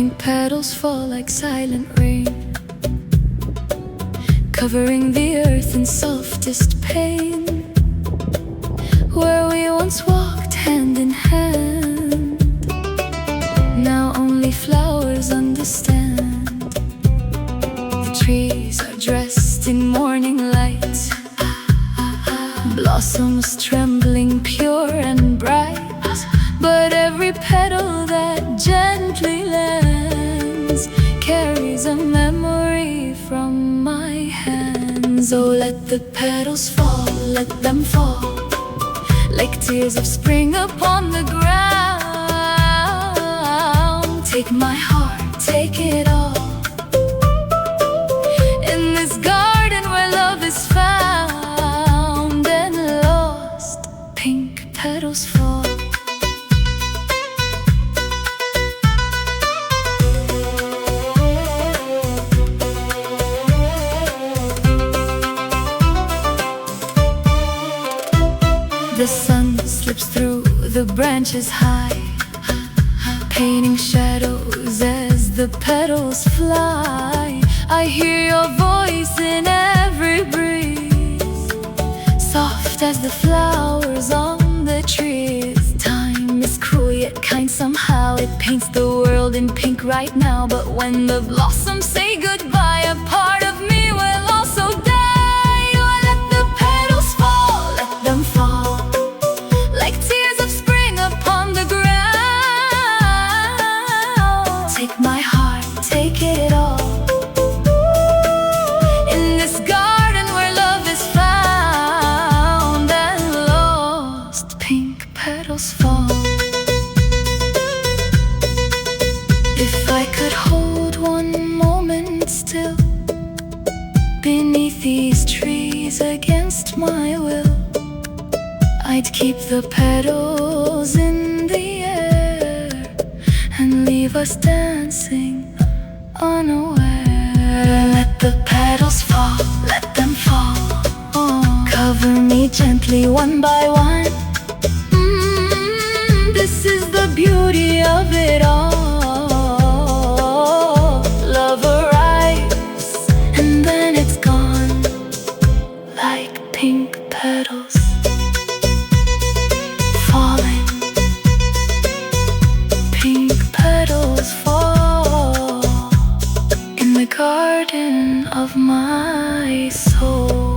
pink petals fall like silent rain, covering the earth in softest pain. Where we once walked hand in hand, now only flowers understand. The trees are dressed in morning light, blossoms trembling pure and bright. But every petal that gently lands carries a memory from my hands. Oh, let the petals fall, let them fall, like tears of spring upon the ground. Take my heart, take it all, in this garden where love is found and lost. Pink petals fall. The sun slips through the branches high, painting shadows as the petals fly. I hear your voice in every breeze, soft as the flowers on the trees. Time is cruel yet kind somehow, it paints the world in pink right now. But when the blossoms say goodbye, a part of me will also die. Oh, let the petals fall, let them fall, like tears of spring upon the ground. Take my heart, take it all, in this garden where love is found and lost. Pink petals fall. If I could hold one moment still beneath these trees against my will, I'd keep the petals in the air and leave us dancing unaware. Let the petals fall, let them fall, cover me gently one by one. This is the beauty of it all. Love arrives and then it's gone, like pink petals falling. Pink petals fall in the garden of my soul.